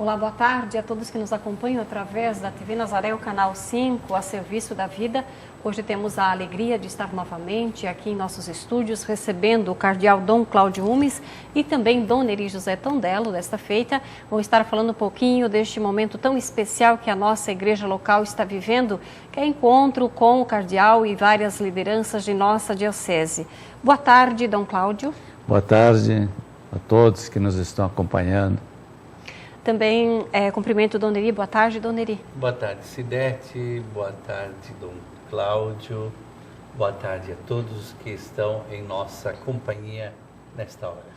Olá, boa tarde a todos que nos acompanham através da TV Nazaré, o canal 5, a serviço da vida. Hoje temos a alegria de estar novamente aqui em nossos estúdios, recebendo o cardeal Dom Cláudio Umes e também Dom Neri José Tondello. Desta feita, vão estar falando um pouquinho deste momento tão especial que a nossa igreja local está vivendo, que é encontro com o cardeal e várias lideranças de nossa diocese. Boa tarde, Dom Cláudio. Boa tarde a todos que nos estão acompanhando. Também cumprimento o Dom Neri. Boa tarde, Dom Neri. Boa tarde, Cidete. Boa tarde, Dom Cláudio. Boa tarde a todos que estão em nossa companhia nesta hora.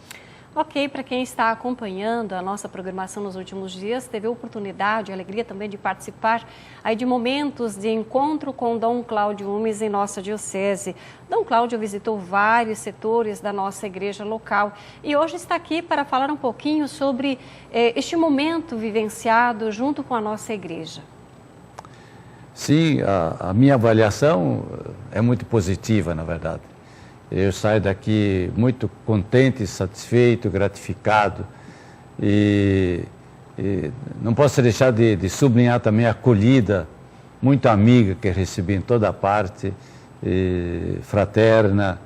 Ok, para quem está acompanhando a nossa programação nos últimos dias, teve a oportunidade, a alegria também de participar aí de momentos de encontro com Dom Cláudio Umes em nossa diocese. Dom Cláudio visitou vários setores da nossa igreja local e hoje está aqui para falar um pouquinho sobre este momento vivenciado junto com a nossa igreja. Sim, a minha avaliação é muito positiva, na verdade. Eu saio daqui muito contente, satisfeito, gratificado e não posso deixar de sublinhar também a acolhida muito amiga que recebi em toda parte, fraterna,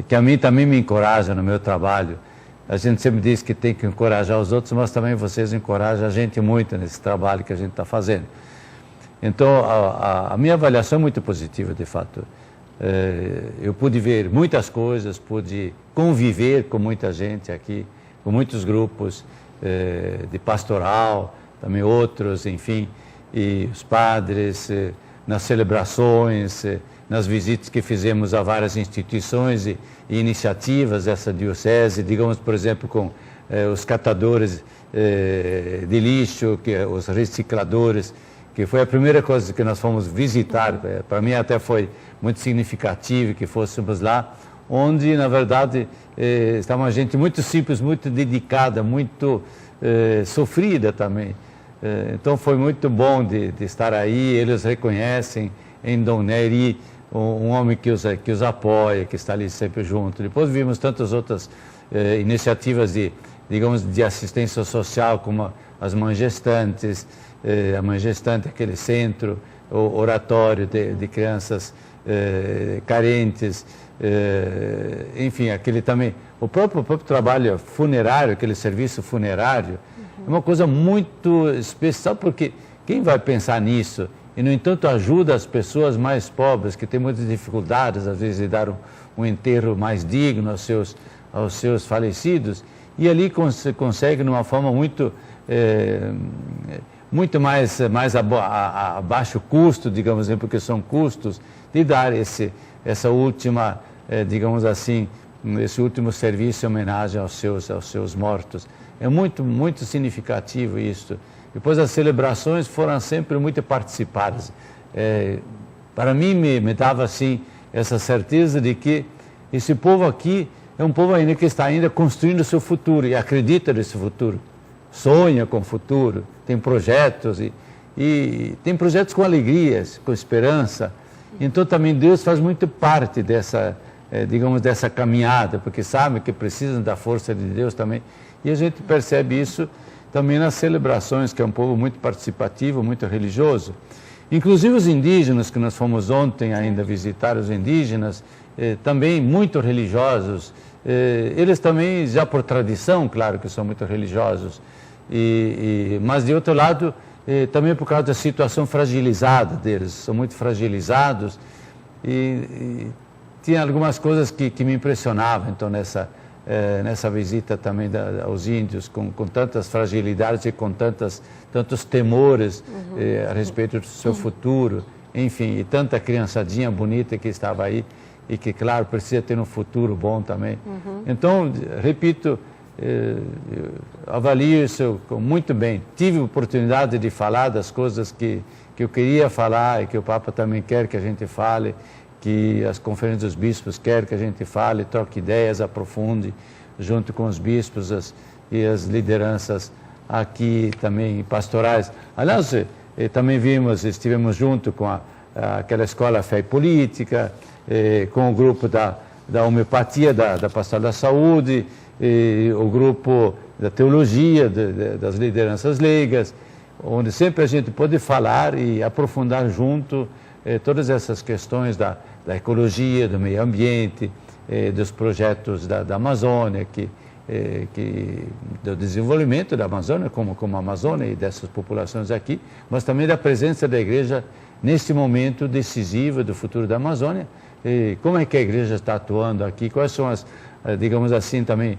que a mim também me encoraja no meu trabalho. A gente sempre diz que tem que encorajar os outros, mas também vocês encorajam a gente muito nesse trabalho que a gente está fazendo. Então, a minha avaliação é muito positiva, de fato. Eu pude ver muitas coisas, pude conviver com muita gente aqui, com muitos grupos de pastoral, também outros, enfim, e os padres, nas celebrações, nas visitas que fizemos a várias instituições e iniciativas dessa diocese, digamos, por exemplo, com os catadores de lixo, os recicladores, que foi a primeira coisa que nós fomos visitar. Para mim até foi muito significativo que fôssemos lá, onde, na verdade, estava uma gente muito simples, muito dedicada, muito sofrida também. Então foi muito bom de estar aí. Eles reconhecem em Dom Neri um homem que os apoia, que está ali sempre junto. Depois vimos tantas outras iniciativas de assistência social, como as Mães Gestantes, a Mãe Gestante, aquele centro, o oratório de crianças carentes, enfim, aquele também, o próprio trabalho funerário, aquele serviço funerário, é uma coisa muito especial, porque quem vai pensar nisso e, no entanto, ajuda as pessoas mais pobres, que têm muitas dificuldades, às vezes, de dar um enterro mais digno aos seus falecidos, e ali consegue, de uma forma muito mais a baixo custo, digamos assim, porque são custos, de dar essa última, digamos assim, esse último serviço em homenagem aos seus mortos. É muito, muito significativo isso. Depois as celebrações foram sempre muito participadas. Para mim me dava assim essa certeza de que esse povo aqui é um povo ainda que está ainda construindo o seu futuro e acredita nesse futuro. Sonha com o futuro, tem projetos e tem projetos com alegrias, com esperança. Então também Deus faz muito parte dessa, digamos, dessa caminhada, porque sabe que precisam da força de Deus também. E a gente percebe isso também nas celebrações, que é um povo muito participativo, muito religioso. Inclusive os indígenas, que nós fomos ontem ainda visitar os indígenas, também muito religiosos. Eles também, já por tradição, claro que são muito religiosos, mas de outro lado, também por causa da situação fragilizada deles, são muito fragilizados e tinha algumas coisas que me impressionavam, então, nessa visita também aos índios, com tantas fragilidades e com tantos temores a respeito do seu futuro, enfim, e tanta criançadinha bonita que estava aí e que, claro, precisa ter um futuro bom também. Então, repito, avalio isso muito bem. Tive oportunidade de falar das coisas que eu queria falar e que o Papa também quer que a gente fale, que as conferências dos bispos querem que a gente fale, troque ideias, aprofunde junto com os bispos e as lideranças aqui também pastorais. Aliás, também estivemos junto com aquela escola Fé e Política, com o grupo da homeopatia, da Pastoral da Saúde, o grupo da teologia, das lideranças leigas, onde sempre a gente pode falar e aprofundar junto todas essas questões da ecologia, do meio ambiente, dos projetos da Amazônia, do desenvolvimento da Amazônia, como a Amazônia e dessas populações aqui, mas também da presença da igreja neste momento decisivo do futuro da Amazônia. E como é que a igreja está atuando aqui, quais são digamos assim, também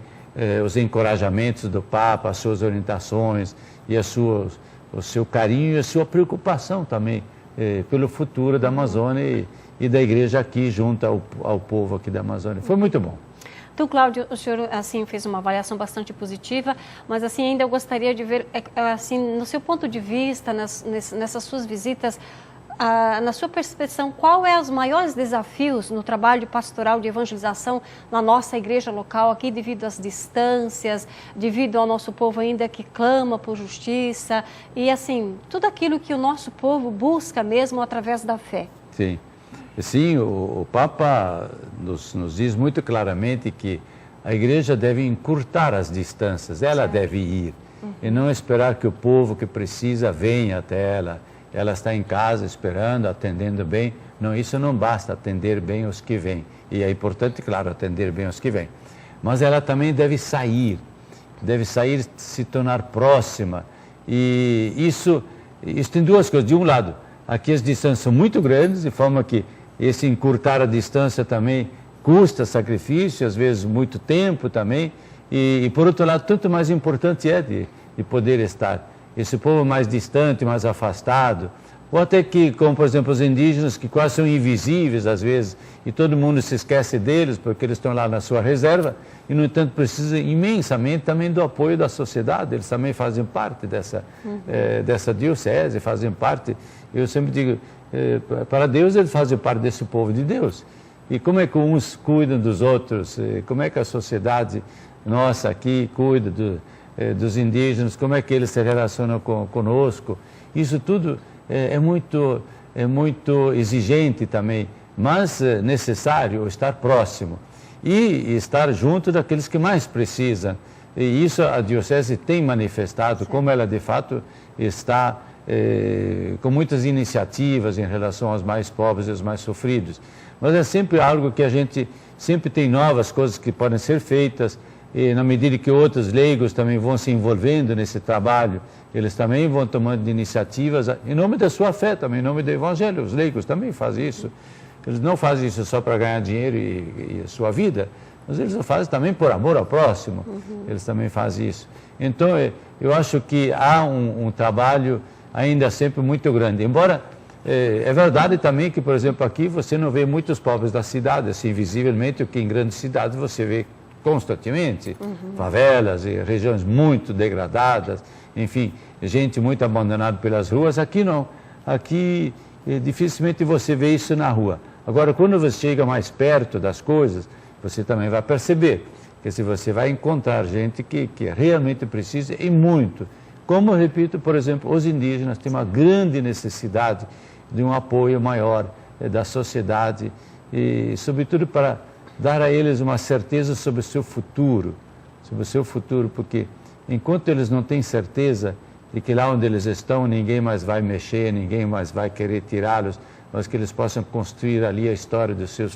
os encorajamentos do Papa, as suas orientações e o seu carinho e a sua preocupação também pelo futuro da Amazônia e da igreja aqui junto ao povo aqui da Amazônia. Foi muito bom. Então, Cláudio, o senhor assim fez uma avaliação bastante positiva, mas assim ainda eu gostaria de ver, assim, no seu ponto de vista, nessas suas visitas, na sua percepção, qual é os maiores desafios no trabalho pastoral de evangelização na nossa igreja local aqui, devido às distâncias, devido ao nosso povo ainda que clama por justiça e assim, tudo aquilo que o nosso povo busca mesmo através da fé? Sim. Sim, o Papa nos diz muito claramente que a igreja deve encurtar as distâncias, ela deve ir, e não esperar que o povo que precisa venha até ela. Ela está em casa esperando, atendendo bem. Não, isso não basta, atender bem os que vêm. E é importante, claro, atender bem os que vêm. Mas ela também deve sair, se tornar próxima. E isso tem duas coisas. De um lado, aqui as distâncias são muito grandes, de forma que esse encurtar a distância também custa sacrifício, às vezes muito tempo também. E por outro lado, tanto mais importante é de poder estar. Esse povo mais distante, mais afastado, ou até que, como por exemplo os indígenas, que quase são invisíveis às vezes, e todo mundo se esquece deles porque eles estão lá na sua reserva, e no entanto precisam imensamente também do apoio da sociedade, eles também fazem parte dessa diocese, fazem parte, eu sempre digo, para Deus eles fazem parte desse povo de Deus. E como é que uns cuidam dos outros, como é que a sociedade nossa aqui cuida dos indígenas, como é que eles se relacionam conosco, isso tudo é muito exigente também, mas necessário estar próximo e estar junto daqueles que mais precisam. E isso a Diocese tem manifestado, como ela de fato está com muitas iniciativas em relação aos mais pobres e aos mais sofridos. Mas é sempre algo que a gente sempre tem novas coisas que podem ser feitas, e na medida que outros leigos também vão se envolvendo nesse trabalho, eles também vão tomando iniciativas em nome da sua fé, também em nome do Evangelho. Os leigos também fazem isso. Eles não fazem isso só para ganhar dinheiro e a sua vida, mas eles o fazem também por amor ao próximo. Eles também fazem isso. Então, eu acho que há um trabalho ainda sempre muito grande. Embora, é verdade também que, por exemplo, aqui você não vê muitos pobres da cidade, assim, visivelmente, o que em grandes cidades você vê constantemente, favelas e regiões muito degradadas, enfim, gente muito abandonada pelas ruas. Aqui não, aqui dificilmente você vê isso na rua. Agora, quando você chega mais perto das coisas, você também vai perceber que se você vai encontrar gente que realmente precisa e muito. Como, repito, por exemplo, os indígenas têm uma grande necessidade de um apoio maior da sociedade e, sobretudo, para dar a eles uma certeza sobre o seu futuro, porque enquanto eles não têm certeza de que lá onde eles estão ninguém mais vai mexer, ninguém mais vai querer tirá-los, mas que eles possam construir ali a história dos seus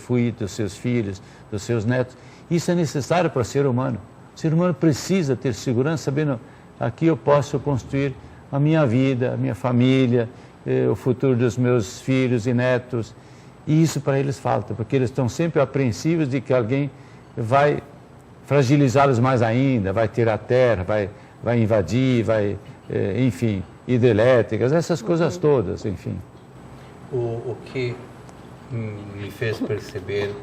filhos, dos seus netos, isso é necessário para o ser humano. O ser humano precisa ter segurança, sabendo, aqui eu posso construir a minha vida, a minha família, o futuro dos meus filhos e netos. E isso para eles falta, porque eles estão sempre apreensivos de que alguém vai fragilizá-los mais ainda, vai tirar a terra, vai invadir, enfim, hidrelétricas, essas coisas todas, enfim. O que me fez perceber,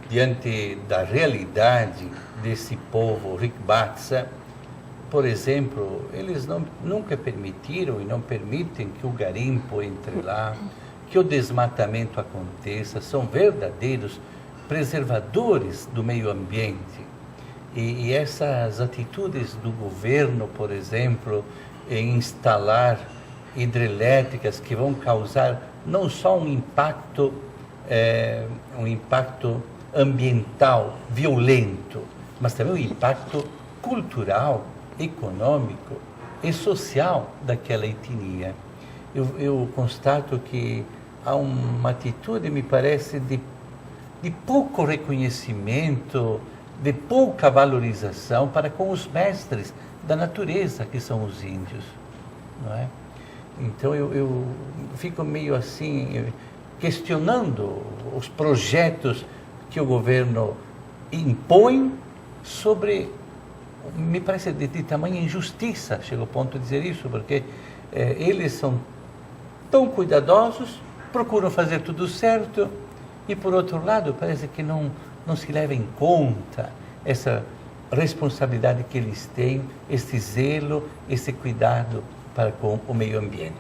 diante da realidade desse povo Rikbatsa, por exemplo, eles nunca permitiram e não permitem que o garimpo entre lá, que o desmatamento aconteça, são verdadeiros preservadores do meio ambiente. E essas atitudes do governo, por exemplo, em instalar hidrelétricas que vão causar não só um impacto ambiental violento, mas também um impacto cultural econômico e social daquela etnia. Eu constato que há uma atitude, me parece, de pouco reconhecimento, de pouca valorização para com os mestres da natureza, que são os índios, não é? Então eu fico meio assim, questionando os projetos que o governo impõe sobre, me parece, de tamanha injustiça, chega ao ponto de dizer isso, porque eles são tão cuidadosos, procuram fazer tudo certo, e por outro lado, parece que não se leva em conta essa responsabilidade que eles têm, esse zelo, esse cuidado para com o meio ambiente.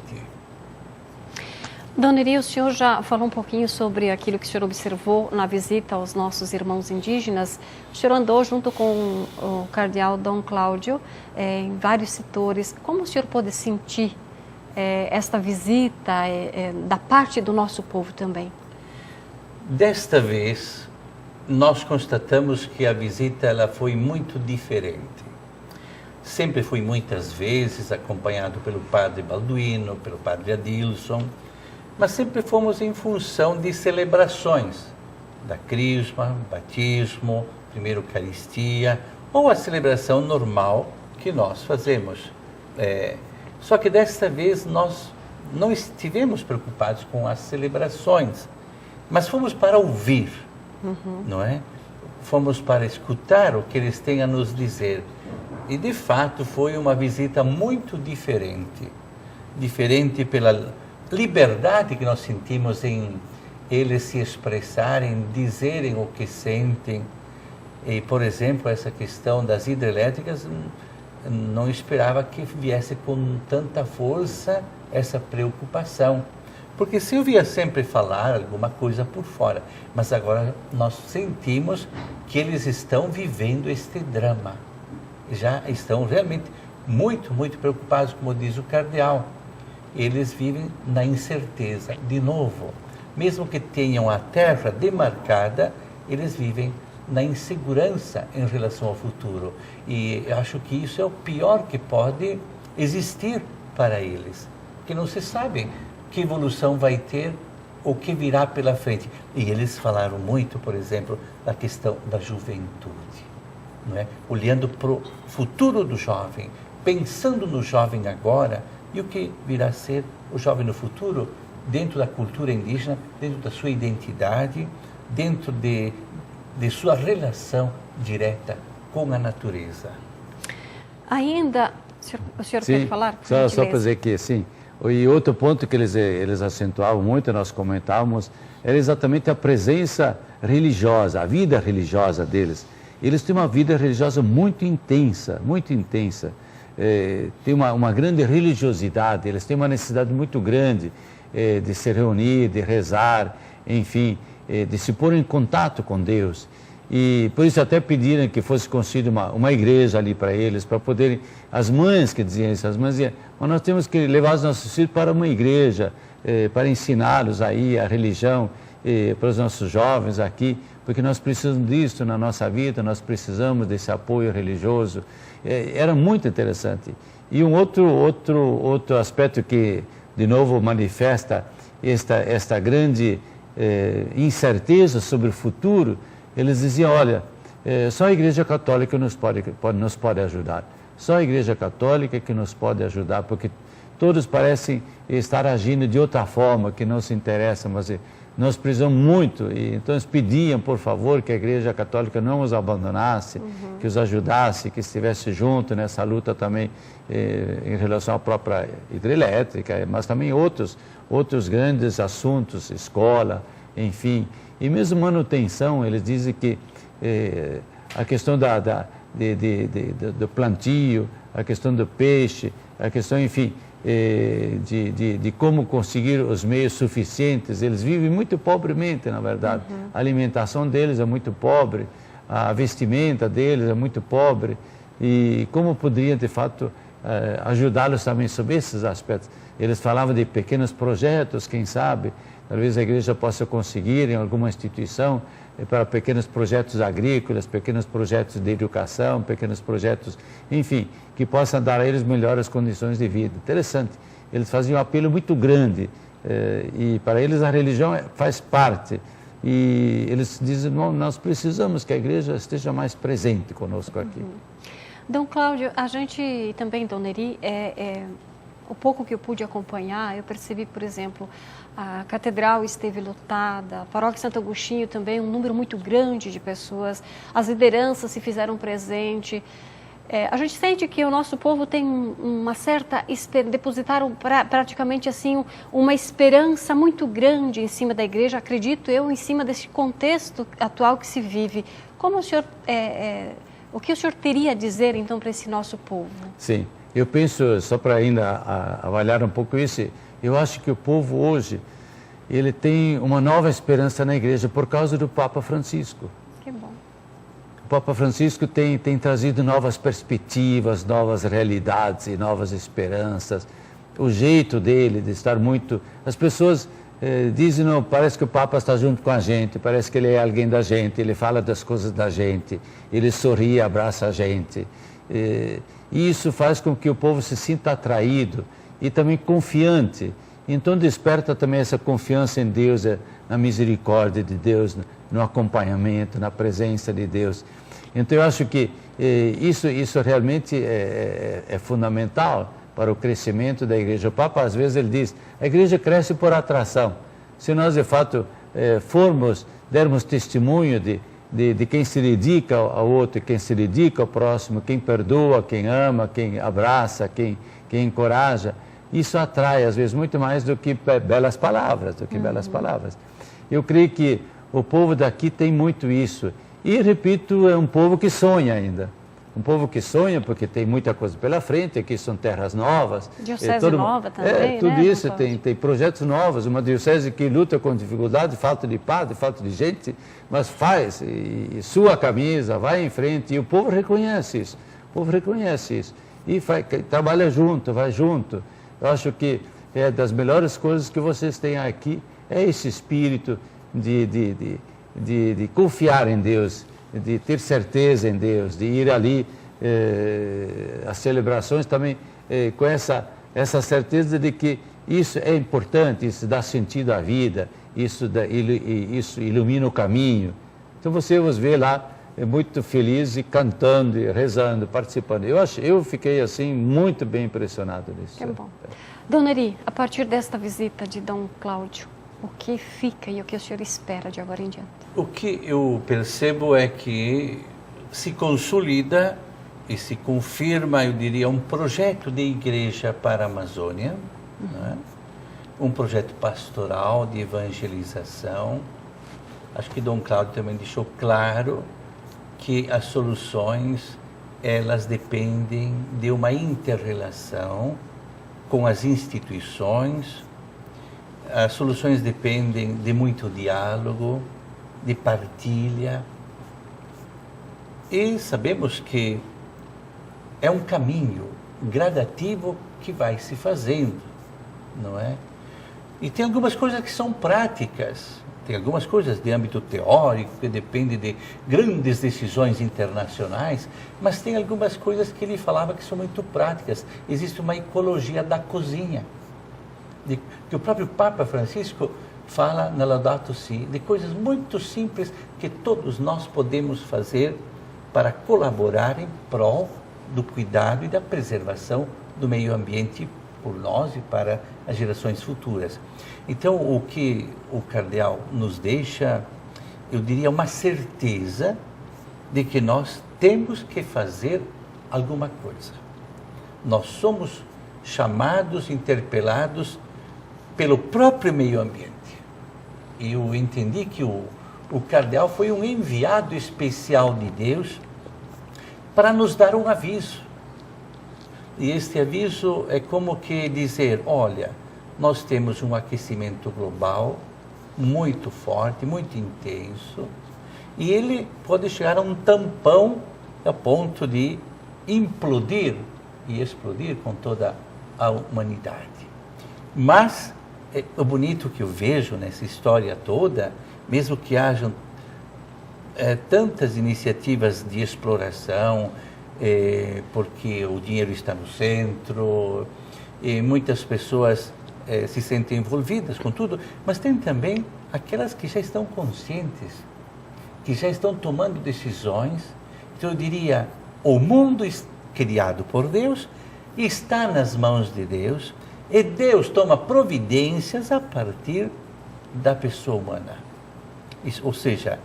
Dona Eri, o senhor já falou um pouquinho sobre aquilo que o senhor observou na visita aos nossos irmãos indígenas. O senhor andou junto com o cardeal Dom Cláudio em vários setores. Como o senhor pôde sentir esta visita da parte do nosso povo também? Desta vez, nós constatamos que a visita ela foi muito diferente. Sempre fui muitas vezes acompanhado pelo padre Balduino, pelo padre Adilson, mas sempre fomos em função de celebrações, da crisma, batismo, primeira Eucaristia, ou a celebração normal que nós fazemos. Só que desta vez nós não estivemos preocupados com as celebrações, mas fomos para ouvir, não é? Fomos para escutar o que eles têm a nos dizer. E, de fato, foi uma visita muito diferente. Diferente pela liberdade que nós sentimos em eles se expressarem, dizerem o que sentem. E, por exemplo, essa questão das hidrelétricas, não esperava que viesse com tanta força essa preocupação. Porque se eu via sempre falar alguma coisa por fora, mas agora nós sentimos que eles estão vivendo este drama. Já estão realmente muito, muito preocupados, como diz o cardeal. Eles vivem na incerteza. De novo, mesmo que tenham a terra demarcada, eles vivem na insegurança em relação ao futuro. E eu acho que isso é o pior que pode existir para eles, porque não se sabe que evolução vai ter, o que virá pela frente. E eles falaram muito, por exemplo, da questão da juventude, não é? Olhando para o futuro do jovem, pensando no jovem agora e o que virá a ser o jovem no futuro, dentro da cultura indígena, dentro da sua identidade, dentro de sua relação direta com a natureza. Ainda, o senhor quer falar? Só para dizer que, sim. E outro ponto que eles acentuavam muito, nós comentávamos, era exatamente a presença religiosa, a vida religiosa deles. Eles têm uma vida religiosa muito intensa, muito intensa. Tem uma grande religiosidade, eles têm uma necessidade muito grande de se reunir, de rezar, enfim, de se pôr em contato com Deus. E por isso até pediram que fosse construída uma igreja ali para eles, para poderem, as mães que diziam isso, as mães diziam, mas nós temos que levar os nossos filhos para uma igreja, para ensiná-los aí a religião, para os nossos jovens aqui, porque nós precisamos disso na nossa vida, nós precisamos desse apoio religioso. Era muito interessante. E um outro aspecto que, de novo, manifesta esta grande incerteza sobre o futuro, eles diziam, olha, só a Igreja Católica nos pode ajudar. Só a Igreja Católica que nos pode ajudar, porque todos parecem estar agindo de outra forma, que não se interessa, mas nós precisamos muito. E então eles pediam, por favor, que a Igreja Católica não os abandonasse, que os ajudasse, que estivesse junto nessa luta também em relação à própria hidrelétrica, mas também outros grandes assuntos, escola, enfim. E mesmo manutenção, eles dizem que a questão do plantio, a questão do peixe, a questão, enfim, de como conseguir os meios suficientes. Eles vivem muito pobremente, na verdade. A alimentação deles é muito pobre, a vestimenta deles é muito pobre. E como poderiam, de fato, ajudá-los também sobre esses aspectos? Eles falavam de pequenos projetos, quem sabe, talvez a igreja possa conseguir em alguma instituição para pequenos projetos agrícolas, pequenos projetos de educação, pequenos projetos, enfim, que possam dar a eles melhores condições de vida. Interessante, eles faziam um apelo muito grande e para eles a religião faz parte. E eles dizem, não, nós precisamos que a igreja esteja mais presente conosco aqui. Dom Cláudio, a gente também, Dona Neri, o pouco que eu pude acompanhar, eu percebi, por exemplo, a catedral esteve lotada, a paróquia Santo Agostinho também, um número muito grande de pessoas, as lideranças se fizeram presente. A gente sente que o nosso povo tem uma certa, depositaram praticamente assim uma esperança muito grande em cima da igreja, acredito eu, em cima desse contexto atual que se vive. Como o senhor, o que o senhor teria a dizer então para esse nosso povo? Sim, eu penso, só para ainda avaliar um pouco isso, eu acho que o povo hoje, ele tem uma nova esperança na igreja por causa do Papa Francisco. Que bom. O Papa Francisco tem trazido novas perspectivas, novas realidades e novas esperanças. O jeito dele de estar muito... As pessoas dizem, não, parece que o Papa está junto com a gente, parece que ele é alguém da gente, ele fala das coisas da gente, ele sorri, abraça a gente. E isso faz com que o povo se sinta atraído e também confiante. Então desperta também essa confiança em Deus, na misericórdia de Deus, no acompanhamento, na presença de Deus. Então eu acho que isso realmente é fundamental para o crescimento da igreja. O Papa às vezes ele diz, a igreja cresce por atração. Se nós de fato dermos testemunho de quem se dedica ao outro, quem se dedica ao próximo, quem perdoa, quem ama, quem abraça, quem encoraja, isso atrai às vezes muito mais do que belas palavras, Eu creio que o povo daqui tem muito isso. E, repito, é um povo que sonha ainda. Um povo que sonha porque tem muita coisa pela frente, aqui são terras novas. Diocese nova também, tudo né? Isso, tem projetos novos, uma diocese que luta com dificuldade, falta de padre, falta de gente, mas faz, e sua a camisa, vai em frente, e o povo reconhece isso. O povo reconhece isso. E trabalha junto, vai junto. Eu acho que é das melhores coisas que vocês têm aqui, é esse espírito de confiar em Deus, de ter certeza em Deus, de ir ali às celebrações também com essa certeza de que isso é importante, isso dá sentido à vida, isso ilumina o caminho. Então você os vê lá muito felizes e cantando, e rezando, participando. Eu fiquei assim muito bem impressionado nisso. Que bom. Dona Neri, a partir desta visita de Dom Cláudio, o que fica e o que o senhor espera de agora em diante? O que eu percebo é que se consolida e se confirma, eu diria, um projeto de igreja para a Amazônia, né? Um projeto pastoral de evangelização. Acho que Dom Cláudio também deixou claro que as soluções, elas dependem de uma inter-relação com as instituições. As soluções dependem de muito diálogo, de partilha. E sabemos que é um caminho gradativo que vai se fazendo, não é? E tem algumas coisas que são práticas, tem algumas coisas de âmbito teórico, que dependem de grandes decisões internacionais, mas tem algumas coisas que ele falava que são muito práticas. Existe uma ecologia da cozinha, que o próprio Papa Francisco fala na Laudato Si, de coisas muito simples que todos nós podemos fazer para colaborar em prol do cuidado e da preservação do meio ambiente por nós e para as gerações futuras. Então, o que o cardeal nos deixa, eu diria, uma certeza de que nós temos que fazer alguma coisa. Nós somos chamados, interpelados pelo próprio meio ambiente. E eu entendi que o cardeal foi um enviado especial de Deus para nos dar um aviso. E este aviso é como que dizer, olha, nós temos um aquecimento global muito forte, muito intenso, e ele pode chegar a um tampão a ponto de implodir e explodir com toda a humanidade. Mas o bonito que eu vejo nessa história toda, mesmo que hajam tantas iniciativas de exploração, porque o dinheiro está no centro, e muitas pessoas se sentem envolvidas com tudo, mas tem também aquelas que já estão conscientes, que já estão tomando decisões. Então eu diria, o mundo criado por Deus está nas mãos de Deus, e Deus toma providências a partir da pessoa humana. Ou seja,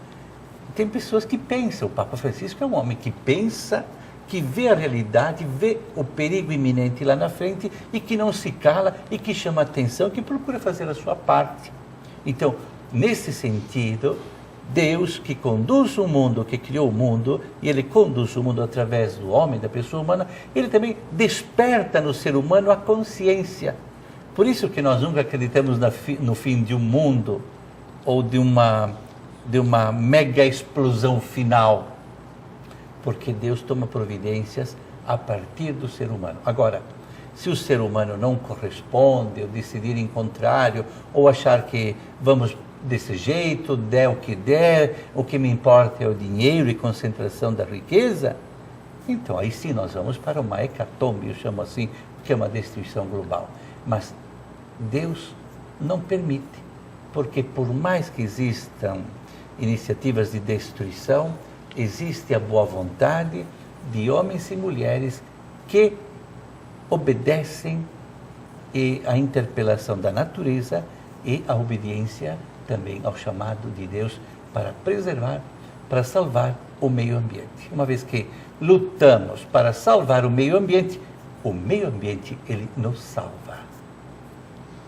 tem pessoas que pensam, o Papa Francisco é um homem que pensa, que vê a realidade, vê o perigo iminente lá na frente e que não se cala e que chama atenção, que procura fazer a sua parte. Então, nesse sentido, Deus que conduz o mundo, que criou o mundo, e Ele conduz o mundo através do homem, da pessoa humana, Ele também desperta no ser humano a consciência. Por isso que nós nunca acreditamos no fim de um mundo ou de uma mega explosão final, porque Deus toma providências a partir do ser humano. Agora, se o ser humano não corresponde, ou decidir em contrário, ou achar que vamos desse jeito, der o que me importa é o dinheiro e concentração da riqueza, então aí sim nós vamos para uma hecatombe, eu chamo assim, que é uma destruição global. Mas Deus não permite, porque por mais que existam iniciativas de destruição, existe a boa vontade de homens e mulheres que obedecem à interpelação da natureza e à obediência também ao chamado de Deus para preservar, para salvar o meio ambiente. Uma vez que lutamos para salvar o meio ambiente ele nos salva,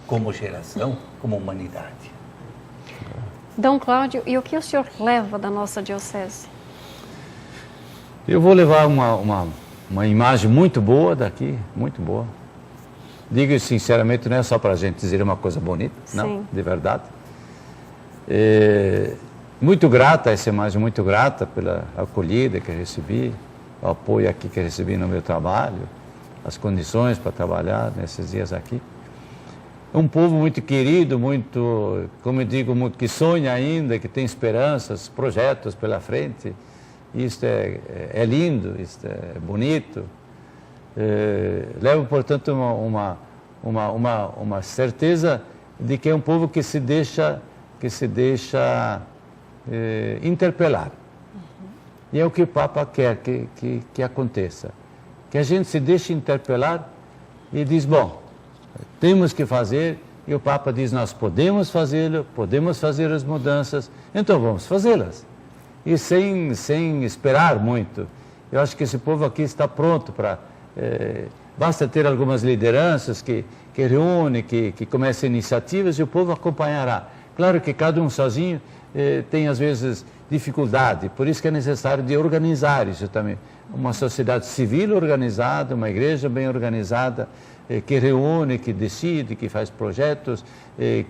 como geração, como humanidade. Dom Cláudio, e o que o senhor leva da nossa diocese? Eu vou levar uma imagem muito boa daqui, muito boa. Digo sinceramente, não é só para a gente dizer uma coisa bonita, não, de verdade. Muito grata, essa imagem muito grata pela acolhida que recebi, o apoio aqui que recebi no meu trabalho, as condições para trabalhar nesses dias aqui. É um povo muito querido, muito, como eu digo, muito, que sonha ainda, que tem esperanças, projetos pela frente. Isto é lindo, isto é bonito. Levo, portanto, uma certeza de que é um povo que se deixa interpelar. E é o que o Papa quer que aconteça. Que a gente se deixe interpelar e diz, bom, temos que fazer, e o Papa diz, nós podemos fazê-lo, podemos fazer as mudanças, então vamos fazê-las. E sem esperar muito. Eu acho que esse povo aqui está pronto para... basta ter algumas lideranças que reúnem, que comecem iniciativas e o povo acompanhará. Claro que cada um sozinho tem, às vezes, dificuldade, por isso que é necessário de organizar isso também. Uma sociedade civil organizada, uma igreja bem organizada, que reúne, que decide, que faz projetos,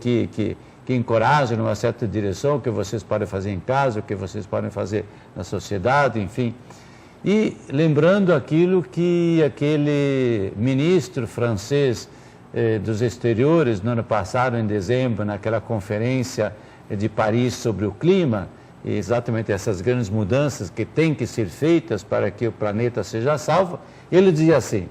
que encoraja numa certa direção, que vocês podem fazer em casa, o que vocês podem fazer na sociedade, enfim. E lembrando aquilo que aquele ministro francês dos exteriores, no ano passado, em dezembro, naquela conferência de Paris sobre o clima, exatamente essas grandes mudanças que têm que ser feitas para que o planeta seja salvo, ele dizia assim,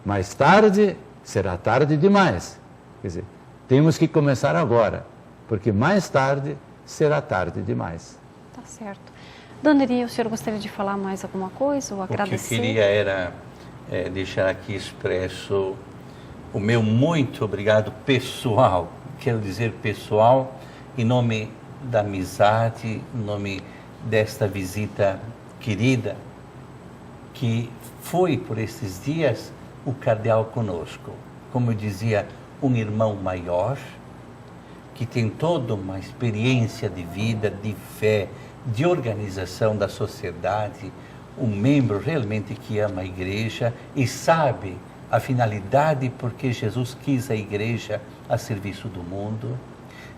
mais tarde será tarde demais. Quer dizer, temos que começar agora, porque mais tarde será tarde demais. Tá certo. Dona Iria, o senhor gostaria de falar mais alguma coisa ou agradecer? O que eu queria era deixar aqui expresso o meu muito obrigado pessoal, quero dizer pessoal, em nome da amizade, em nome desta visita querida, que foi por esses dias o cardeal conosco. Como eu dizia, um irmão maior, que tem toda uma experiência de vida, de fé, de organização da sociedade, um membro realmente que ama a igreja e sabe a finalidade porque Jesus quis a igreja a serviço do mundo.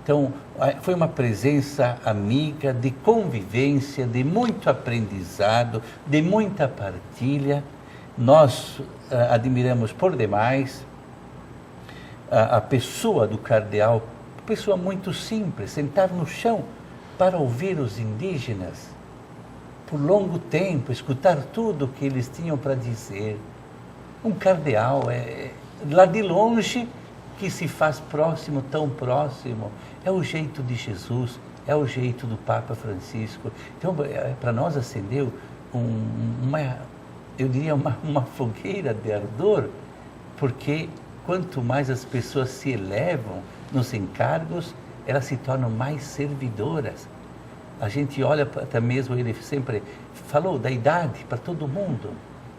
Então, foi uma presença amiga, de convivência, de muito aprendizado, de muita partilha. Nós admiramos por demais a pessoa do cardeal, pessoa muito simples, sentar no chão para ouvir os indígenas por longo tempo, escutar tudo o que eles tinham para dizer. Um cardeal é lá de longe que se faz próximo, tão próximo. É o jeito de Jesus, é o jeito do Papa Francisco. Então, para nós acendeu eu diria uma fogueira de ardor, porque quanto mais as pessoas se elevam nos encargos, elas se tornam mais servidoras. A gente olha até mesmo, ele sempre falou da idade para todo mundo.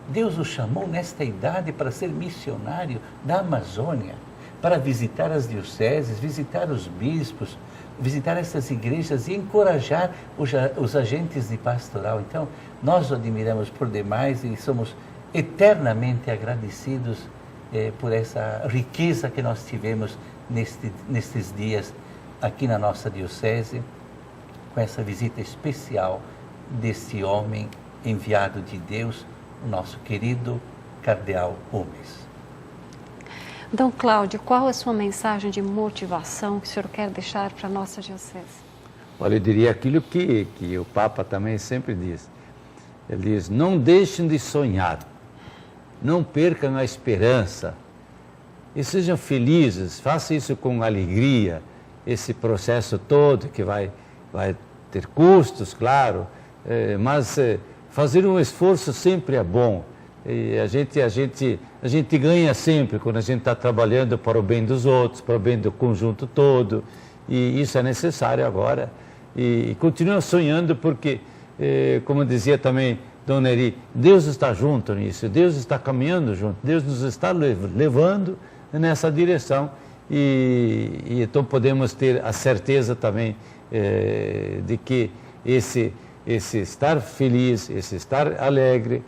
Deus o chamou nesta idade para ser missionário da Amazônia, para visitar as dioceses, visitar os bispos, visitar essas igrejas e encorajar os agentes de pastoral. Então, nós o admiramos por demais e somos eternamente agradecidos por essa riqueza que nós tivemos nestes dias aqui na nossa diocese, com essa visita especial desse homem enviado de Deus, o nosso querido Cardeal Umes. Dom Cláudio, qual é a sua mensagem de motivação que o senhor quer deixar para a nossa diocese? Olha, eu diria aquilo que o Papa também sempre diz. Ele diz, não deixem de sonhar, não percam a esperança e sejam felizes, façam isso com alegria, esse processo todo que vai ter custos, claro, mas fazer um esforço sempre é bom. E a gente ganha sempre quando a gente está trabalhando para o bem dos outros, para o bem do conjunto todo, e isso é necessário agora. E continua sonhando porque, como dizia também Dona Eri, Deus está junto nisso, Deus está caminhando junto, Deus nos está levando nessa direção e então podemos ter a certeza também de que esse estar feliz, esse estar alegre,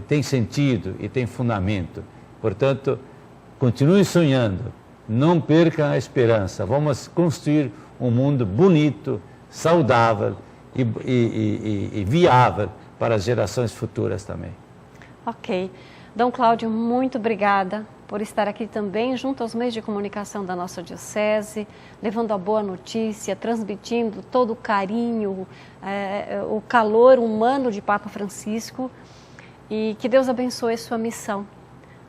tem sentido e tem fundamento. Portanto, continue sonhando, não percam a esperança. Vamos construir um mundo bonito, saudável e viável para as gerações futuras também. Ok. Dom Cláudio, muito obrigada por estar aqui também junto aos meios de comunicação da nossa diocese, levando a boa notícia, transmitindo todo o carinho, o calor humano de Papa Francisco. E que Deus abençoe a sua missão.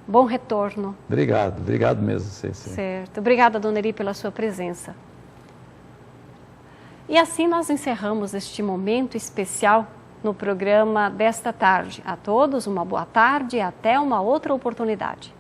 Bom retorno. Obrigado mesmo. Sim. Certo. Obrigada, Dona Eri, pela sua presença. E assim nós encerramos este momento especial no programa desta tarde. A todos uma boa tarde e até uma outra oportunidade.